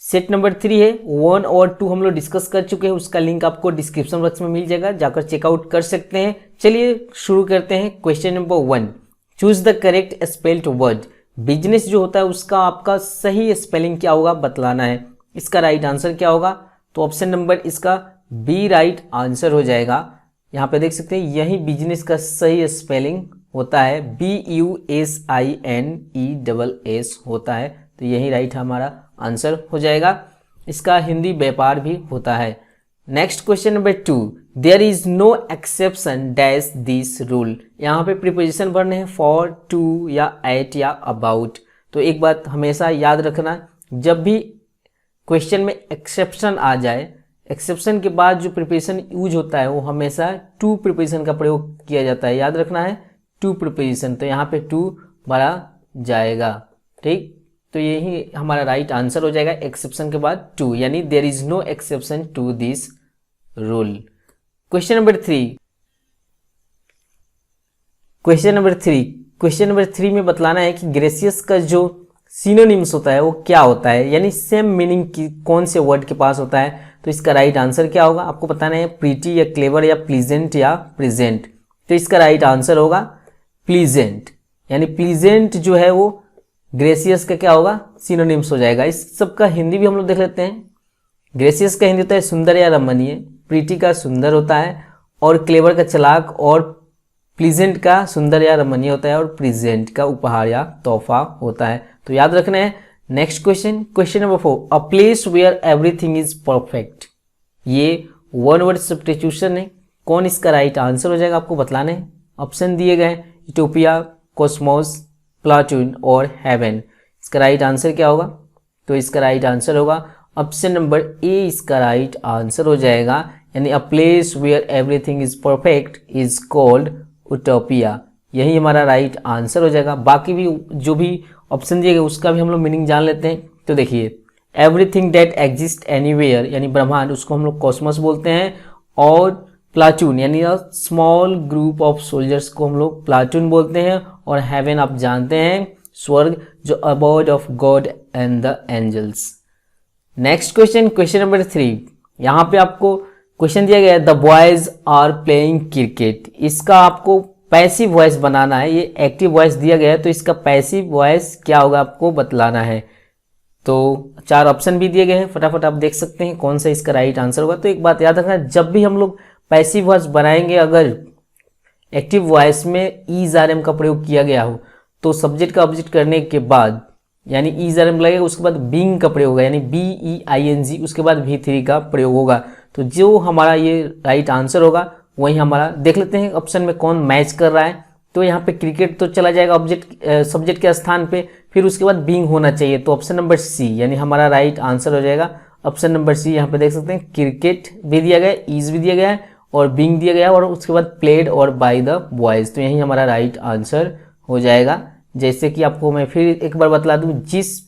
Set number 3 है, 1 और 2 हम लोग डिस्कस कर चुके हैं, उसका लिंक आपको डिस्क्रिप्शन बॉक्स में मिल जाएगा, जाकर चेकआउट कर सकते हैं। चलिए शुरू करते हैं। Question number 1, choose the correct spelled word. Business जो होता है उसका आपका सही स्पेलिंग क्या होगा बतलाना है। इसका राइट आंसर क्या होगा? तो ऑप्शन नंबर इसका बी राइट आंसर हो जाएगा। यहाँ पे देख सकते हैं यही बिजनेस का सही स्पेलिंग होता है, BUSINESS होता है, तो यही राइट हमारा आंसर हो जाएगा। इसका हिंदी व्यापार भी होता है। Next question number 2, there is no exception dash this rule. यहाँ पे प्रीपोजिशन बनने हैं फॉर, टू या एट या अबाउट। तो एक बात हमेशा याद रखना, जब भी क्वेश्चन में एक्सेप्शन आ जाए, एक्सेप्शन के बाद जो प्रीपोजिशन यूज होता है वो हमेशा टू प्रीपोजिशन का प्रयोग किया जाता है। याद रखना है टू प्रीपोजिशन, तो यहाँ पे टू बड़ा जाएगा। ठीक, तो यही हमारा राइट आंसर हो जाएगा, एक्सेप्शन के बाद टू, यानी there is no exception to this rule. Question number 3, question number 3 में बतलाना है कि ग्रेसियस का जो सिनोनिम्स होता है वो क्या होता है, यानी सेम मीनिंग की कौन से वर्ड के पास होता है। तो इसका राइट आंसर क्या होगा आपको बताना है, प्रीटी या क्लेवर या प्लीजेंट या प्रेजेंट। तो इसका राइट आंसर होगा प्लीजेंट, यानी प्लीजेंट जो है वो ग्रेसियस का क्या होगा, सिनोनिम्स हो जाएगा। इस सब का हिंदी भी हम लोग देख लेते हैं। ग्रेसियस का हिंदी होता है सुंदर या रमणीय, प्रीटी का सुंदर होता है, और क्लेवर का चालाक, और प्लीजेंट का सुंदर या रमणीय होता है, और प्रेजेंट का उपहार या तोहफा होता है। तो याद रखना है। Next question, question number 4, a place where everything is perfect. ये वन वर्ड सब्स्टिट्यूशन है। कौन इसका राइट आंसर हो जाएगा आपको बतलाना है। ऑप्शन दिए गए, यूटोपिया, कॉस्मोस, प्लाटून और हेवन। इसका राइट आंसर क्या होगा? तो इसका राइट आंसर होगा ऑप्शन नंबर ए, इसका राइट आंसर हो जाएगा, यानी a place where everything is perfect is called utopia. यही हमारा राइट आंसर हो जाएगा। बाकी भी जो भी ऑप्शन दिए गए उसका भी हम लोग मीनिंग जान लेते हैं। तो देखिए, एवरीथिंग दैट एग्जिस्ट एनीवेयर यानी ब्रह्मांड, उसको हम लोग कॉस्मोस बोलते हैं, और प्लाटून यानी स्मॉल ग्रुप ऑफ सोल्जर्स को हम लोग प्लाटून बोलते हैं, और हेवन आप जानते हैं स्वर्ग, जो abode of God and the angels. Next question, question number 3, यहाँ पे आपको क्वेश्चन दिया गया है, the boys are playing cricket. इसका आपको पैसिव वॉइस बनाना है। ये एक्टिव वॉइस दिया गया है, तो इसका पैसिव वॉइस क्या होगा आपको बतलाना है। तो 4 ऑप्शन भी दिए गए हैं, फटाफट आप देख सकते हैं कौन सा इसका राइट आंसर होगा। तो एक बात याद रखना, जब भी हम लोग पैसिव वॉइस बनाएंगे, अगर एक्टिव वॉइस में ईज आर एम का प्रयोग किया गया हो, तो सब्जेक्ट का ऑब्जेक्ट करने के बाद यानी ईज आर एम लगेगा, उसके बाद बीइंग का प्रयोग होगा, यानी BEING, उसके बाद V3 का प्रयोग होगा। तो जो हमारा ये राइट आंसर होगा वही हमारा, देख लेते हैं ऑप्शन में कौन मैच कर रहा है। तो यहाँ पे क्रिकेट तो चला जाएगा ऑब्जेक्ट सब्जेक्ट के स्थान पे, फिर उसके बाद बीइंग होना चाहिए, तो ऑप्शन नंबर सी यानी हमारा राइट आंसर हो जाएगा ऑप्शन नंबर सी। यहाँ पे देख सकते हैं क्रिकेट भी दिया गया है, ईज भी दिया गया है, और बीइंग दिया गया है, और उसके बाद प्लेड और बाय द बॉयज। तो यही हमारा राइट आंसर हो जाएगा। जैसे कि आपको मैं फिर एक बार बतला दूं, जिस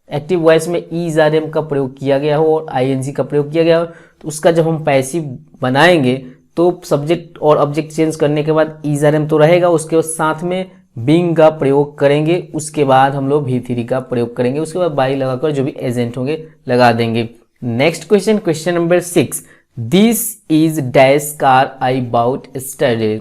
एक्टिव वॉइस में ईज आर एम का प्रयोग किया गया हो और ING का प्रयोग किया गया हो, तो उसका जब हम पैसिव बनाएंगे तो सब्जेक्ट और ऑब्जेक्ट चेंज करने के बाद ईज आर एम तो रहेगा, उसके साथ में बीइंग का प्रयोग करेंगे, उसके बाद हम लोग V3 का प्रयोग करेंगे, उसके बाद बाई लगाकर जो भी एजेंट होंगे लगा देंगे। Next question, question number 6, this is dash car I bought study.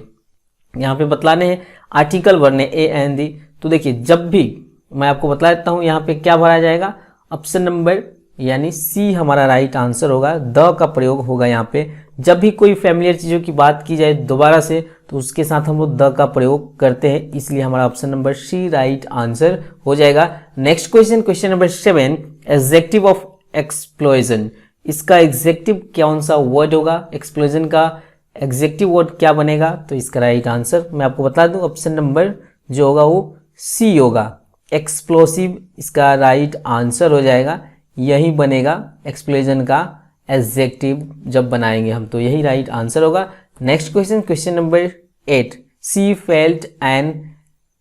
यहाँ पे बतलाने हैं आर्टिकल भरने AND। तो देखिए, जब भी मैं आपको बता देता हूँ यहाँ पे क्या भरा जाएगा, ऑप्शन नंबर यानी सी हमारा राइट आंसर होगा। द का प्रयोग होगा यहाँ पे। जब भी कोई फैमिलियर चीज़ों की बात की जाए दोबारा से, तो उसके साथ हम लोग द का प्रयोग करते हैं, इसलिए हमारा option number C right answer हो जाएगा। Next question, question number 7, adjective of explosion. इसका एग्जेक्टिव कौन सा वर्ड होगा, एक्सप्लोजन का एग्जेक्टिव वर्ड क्या बनेगा? तो इसका राइट आंसर मैं आपको बता दूं, ऑप्शन नंबर जो होगा वो सी होगा, एक्सप्लोसिव। इसका राइट आंसर हो जाएगा, यही बनेगा एक्सप्लोजन का एडजेक्टिव जब बनाएंगे हम, तो यही राइट आंसर होगा। Next question, question number 8, C felt an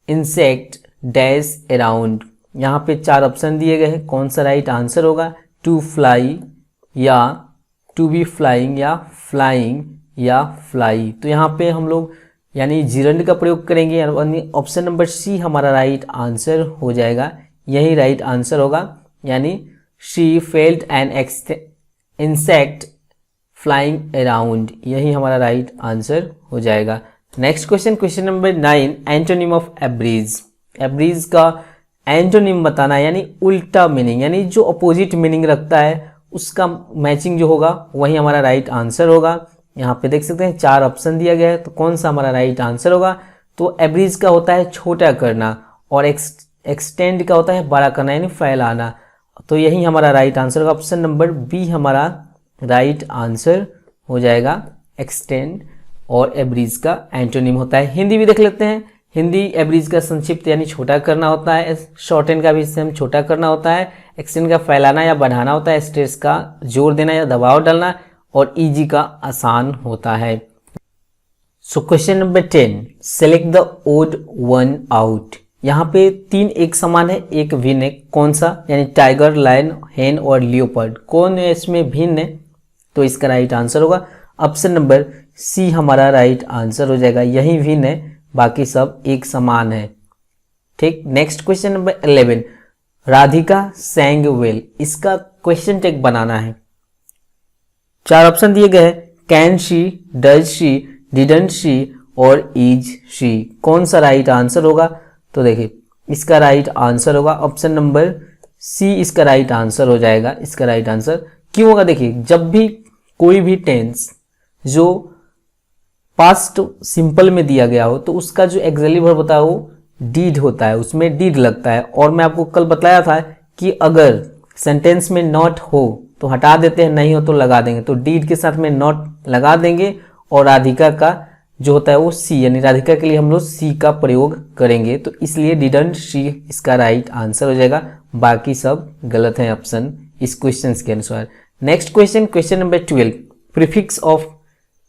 insect dash around. यहाँ पे 4 ऑप्शन दिए गए हैं, कौन सा राइट आंसर होगा? टू फ्लाई, या टू बी फ्लाइंग, या फ्लाइंग, या फ्लाई। तो यहाँ पे हम लोग यानी जिरंड का प्रयोग करेंगे, यानी ऑप्शन नंबर सी हमारा राइट आंसर हो जाएगा, यही राइट आंसर होगा, यानी she felt an insect flying around, यही हमारा राइट आंसर हो जाएगा। Next question, question number 9, antonym of abridge. Abridge का एंटोनिम बताना है, यानी उल्टा मीनिंग, यानी जो अपोजिट मीनिंग रखता है उसका मैचिंग जो होगा वही हमारा राइट आंसर होगा। यहाँ पे देख सकते हैं 4 ऑप्शन दिया गया है, तो कौन सा हमारा राइट आंसर होगा? तो एब्रीज का होता है छोटा करना और एक्सटेंड का होता है बड़ा करना, यानी फैलाना। तो यही हमारा राइट आंसर होगा। ऑप्शन नंबर बी हमारा राइट आंसर हो जाएगा। एक्सटेंड और एब्रीज का एंटोनिम होता है। हिंदी भी देख लेते हैं। हिंदी एब्रीज का संक्षिप्त यानी छोटा करना होता है, शॉर्टेन का भी सेम छोटा करना होता है, एक्सटेंड का फैलाना या बढ़ाना होता है, स्ट्रेस का जोर देना या दबाव डालना, और ईजी का आसान होता है। So question number 10, select the odd one out. यहाँ पे 3 एक समान है, एक भिन्न है। कौन सा? यानी टाइगर, लायन, हेन और लियोपर्ड, कौन है इसमें भिन्न है? तो इसका राइट आंसर होगा ऑप्शन नंबर सी हमारा राइट आंसर हो जाएगा। यही भिन्न है, बाकी सब एक समान है। ठीक। Next question number 11, Radhika सैंग well. इसका क्वेश्चन टेक बनाना है। 4 ऑप्शन दिए गए हैं, can she, does she, didn't she और इज शी। कौन सा राइट आंसर होगा? तो देखिए इसका राइट आंसर होगा ऑप्शन नंबर सी, इसका राइट आंसर हो जाएगा। इसका राइट आंसर क्यों होगा? देखिए जब भी कोई भी टेंस जो पास्ट सिंपल में दिया गया हो तो उसका जो एक्सिलरी वर्ब होता है वो डीड होता है, उसमें डीड लगता है। और मैं आपको कल बताया था कि अगर सेंटेंस में नॉट हो तो हटा देते हैं, नहीं हो तो लगा देंगे। तो डीड के साथ में नॉट लगा देंगे और राधिका का जो होता है वो सी, यानी राधिका के लिए हम लोग सी का प्रयोग करेंगे। तो इसलिए डिडंट शी इसका राइट आंसर हो जाएगा। बाकी सब गलत है ऑप्शन इस क्वेश्चन के अनुसार। Next question, question number 12, prefix of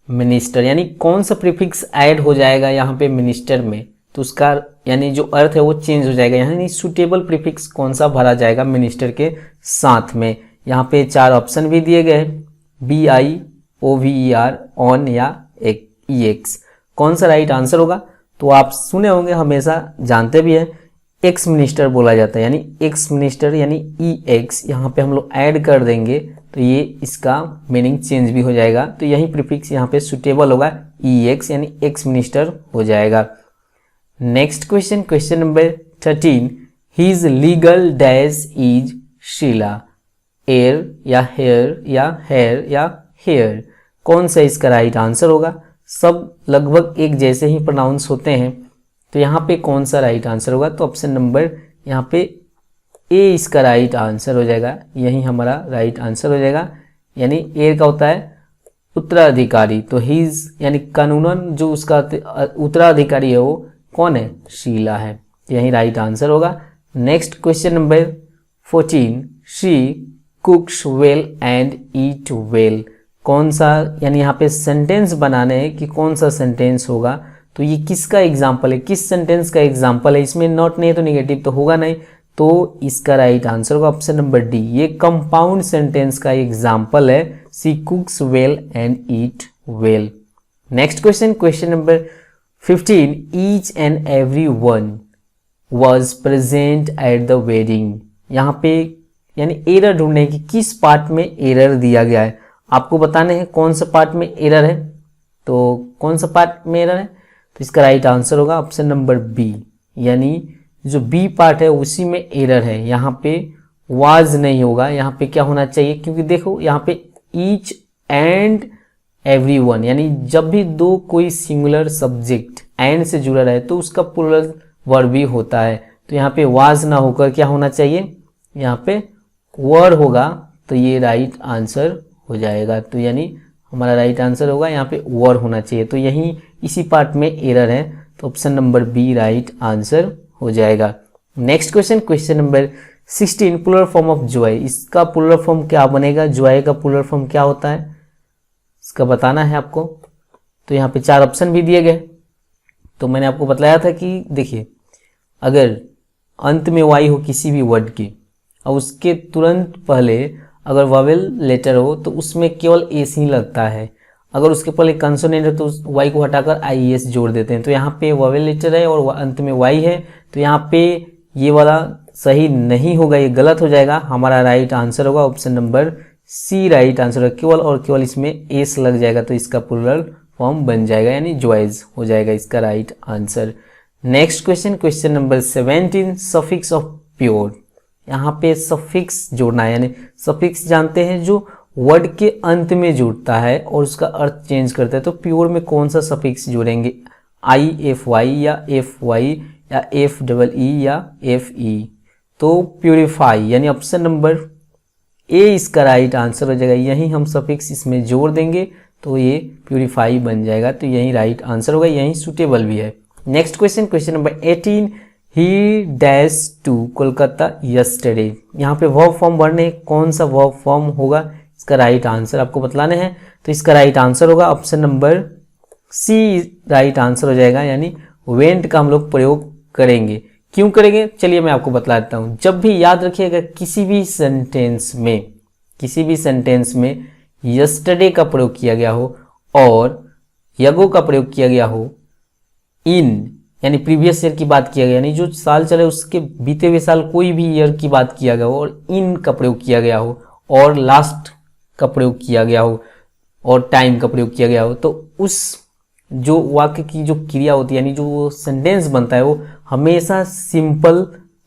minister, यानी कौन सा प्रीफिक्स ऐड हो जाएगा यहाँ पे मिनिस्टर में, तो उसका यानी जो अर्थ है वो चेंज हो जाएगा। यानी सुटेबल प्रीफिक्स कौन सा भरा जाएगा मिनिस्टर के साथ में। यहाँ पे 4 ऑप्शन भी दिए गए हैं, BIOVER, ऑन या EX। कौन सा राइट आंसर होगा? तो आप सुने होंगे, हमेशा जानते भी हैं, एक्स मिनिस्टर बोला जाता है, यानी एक्स मिनिस्टर यानी EX यहाँ पे हम लोग ऐड कर देंगे तो ये इसका मीनिंग चेंज भी हो जाएगा। तो यही प्रीफिक्स यहाँ पे सुटेबल होगा, EX यानी एक्स मिनिस्टर हो जाएगा। Next question, question number 13, his legal dash is Sheela, heir या हेयर या हेयर या हेयर। कौन सा इसका राइट आंसर होगा? सब लगभग एक जैसे ही प्रोनाउंस होते हैं, तो यहाँ पे कौन सा राइट आंसर होगा? तो ऑप्शन नंबर यहाँ पे ए इसका राइट आंसर हो जाएगा। यही हमारा राइट आंसर हो जाएगा। यानी एयर का होता है उत्तराधिकारी, तो हिज यानी कानूनन जो उसका उत्तराधिकारी है वो कौन है? शीला है। यही राइट आंसर होगा। Next question number 14, she कुक्स well and eat well. कौन सा, यानी यहाँ पे सेंटेंस बनाने हैं कि कौन सा सेंटेंस होगा। तो ये किसका एग्जाम्पल है, किस सेंटेंस का एग्जाम्पल है? इसमें नॉट नहीं है तो निगेटिव तो होगा नहीं, तो इसका राइट आंसर होगा ऑप्शन नंबर डी। ये कंपाउंड सेंटेंस का एग्जाम्पल है, she कुक्स well and eat well. Next question, question number 15, each and every one was present at the wedding. यहाँ पे यानी एरर ढूंढने की, किस पार्ट में एरर दिया गया है आपको बताने हैं। कौन सा पार्ट में एरर है? तो कौन सा पार्ट में एरर है? तो इसका राइट आंसर होगा ऑप्शन नंबर बी, यानी जो बी पार्ट है उसी में एरर है। यहाँ पे वाज नहीं होगा, यहाँ पे क्या होना चाहिए? क्योंकि देखो यहाँ पे ईच एंड एवरीवन, यानी जब भी दो कोई सिंगुलर सब्जेक्ट एंड से जुड़ा रहे तो उसका प्लूरल वर्ब भी होता है। तो यहाँ पे वाज ना होकर क्या होना चाहिए? यहाँ पे वर होगा, तो ये राइट आंसर हो जाएगा। तो यानी हमारा राइट आंसर होगा यहाँ पे वर होना चाहिए। तो यही इसी पार्ट में एरर है, तो option number B right answer हो जाएगा। Next question, question number 16, plural form of joy. इसका प्लूरल फॉर्म क्या बनेगा? जॉय का प्लूरल फॉर्म क्या होता है इसका बताना है आपको। तो यहाँ पे 4 ऑप्शन भी दिए गए। तो मैंने आपको बताया था कि देखिए अगर अंत में वाई हो किसी भी वर्ड के और उसके तुरंत पहले अगर वॉवेल लेटर हो तो उसमें केवल एस ही लगता है। अगर उसके पहले कंसोनेंट है तो उस वाई को हटाकर IES जोड़ देते हैं। तो यहाँ पे वॉवेल लेटर है और अंत में वाई है, तो यहाँ पे ये वाला सही नहीं होगा, ये गलत हो जाएगा। हमारा राइट आंसर होगा option number C right answer होगा। केवल और केवल इसमें एस लग जाएगा तो इसका प्लूरल फॉर्म बन जाएगा, यानी जॉयज हो जाएगा इसका right answer. Next question, question number 17, suffix of pure. यहाँ पे सफिक्स जोड़ना है, यानी सफिक्स जानते हैं जो वर्ड के अंत में जुड़ता है और उसका अर्थ चेंज करता है। तो प्योर में कौन सा सफिक्स जोड़ेंगे? IFY या FY या FEE या FE। तो प्योरीफाई यानी ऑप्शन नंबर ए इसका राइट आंसर हो जाएगा। यही हम सफिक्स इसमें जोड़ देंगे तो ये प्योरीफाई बन जाएगा, तो यही राइट आंसर होगा, यही सुटेबल भी है। Next question, question number 18, he dash to Kolkata yesterday. यहाँ पे वर्ब फॉर्म भरने, कौन सा वर्ब फॉर्म होगा इसका राइट आंसर आपको बतलाने हैं। तो इसका राइट आंसर होगा option number C right answer हो जाएगा, यानी वेंट का हम लोग प्रयोग करेंगे। क्यों करेंगे चलिए मैं आपको बतला देता हूं। जब भी याद रखिएगा किसी भी सेंटेंस में यस्टरडे का प्रयोग किया गया हो और यगो का प्रयोग किया गया हो, इन यानी प्रीवियस ईयर की बात किया गया, यानी जो साल चले उसके बीते हुए साल कोई भी ईयर की बात किया गया हो और इन का प्रयोग किया गया हो और लास्ट का प्रयोग किया गया हो और टाइम का प्रयोग किया गया हो, तो उस जो वाक्य की जो क्रिया होती है यानी जो सेंटेंस बनता है वो हमेशा सिंपल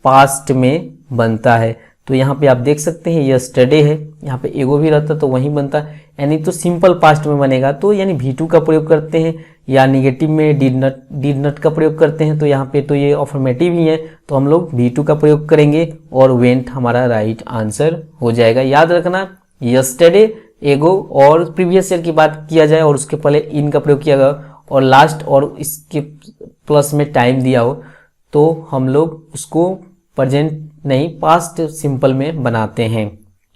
पास्ट में बनता है। तो यहाँ पे आप देख सकते हैं यस्टरडे है, यहाँ पे एगो भी रहता तो वहीं बनता, यानी तो सिंपल पास्ट में बनेगा। तो यानी V2 का प्रयोग करते हैं या निगेटिव में डिड नॉट का प्रयोग करते हैं, तो यहाँ पे तो ये अफर्मेटिव ही है तो हम लोग V2 का प्रयोग करेंगे और वेंट हमारा राइट आंसर हो जाएगा। याद रखना यस्टरडे, एगो और प्रीवियस ईयर की बात किया जाए और उसके पहले इन का प्रयोग किया गया और लास्ट और इसके प्लस में टाइम दिया हो तो हम लोग उसको प्रेजेंट नहीं पास्ट सिंपल में बनाते हैं।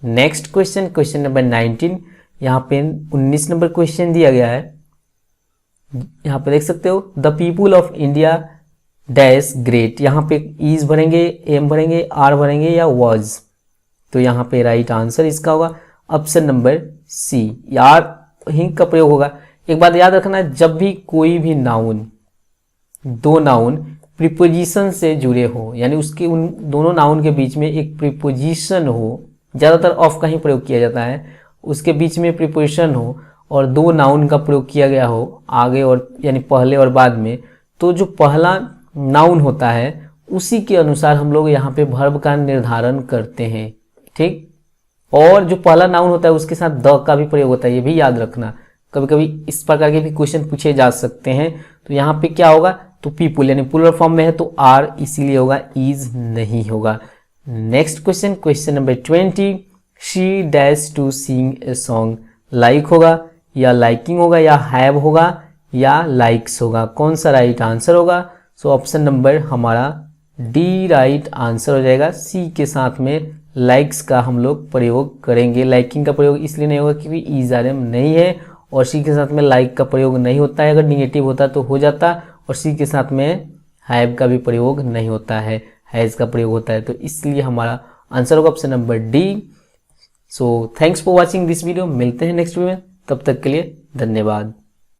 नेक्स्ट क्वेश्चन, क्वेश्चन नंबर 19, यहाँ पे 19 नंबर क्वेश्चन दिया गया है। यहाँ पे देख सकते हो the people of India dash great. यहाँ पे इज भरेंगे, एम भरेंगे, आर भरेंगे या वॉज। तो यहाँ पे राइट आंसर इसका होगा ऑप्शन नंबर सी, यार हिंग का प्रयोग होगा। एक बात याद रखना, जब भी कोई भी नाउन, दो नाउन प्रीपोजिशन से जुड़े हो यानी उसके उन दोनों नाउन के बीच में एक प्रीपोजिशन हो, ज़्यादातर ऑफ का ही प्रयोग किया जाता है, उसके बीच में प्रीपोजिशन हो और दो नाउन का प्रयोग किया गया हो आगे और यानी पहले और बाद में, तो जो पहला नाउन होता है उसी के अनुसार हम लोग यहाँ पे वर्ब का निर्धारण करते हैं, ठीक। और जो पहला नाउन होता है उसके साथ द का भी प्रयोग होता है, ये भी याद रखना। कभी कभी इस प्रकार के भी क्वेश्चन पूछे जा सकते हैं। तो यहाँ पे क्या होगा, तो पीपुल यानी प्लूरल फॉर्म में है तो आर इसीलिए होगा, इज नहीं होगा। Next question, question number 20, she dash to sing a song. Like होगा या लाइकिंग होगा या हैव होगा या लाइक्स होगा, कौन सा राइट आंसर होगा? सो ऑप्शन नंबर हमारा डी राइट आंसर हो जाएगा। सी के साथ में लाइक्स का हम लोग प्रयोग करेंगे। लाइकिंग का प्रयोग इसलिए नहीं होगा क्योंकि इज आर एम नहीं है और सी के साथ में लाइक का प्रयोग नहीं होता है। अगर निगेटिव होता तो हो जाता, और सी के साथ में हैव का भी प्रयोग नहीं होता है, हैज का प्रयोग होता है। तो इसलिए हमारा आंसर होगा option number D. So thanks for watching this video. मिलते हैं नेक्स्ट वीडियो में, तब तक के लिए धन्यवाद।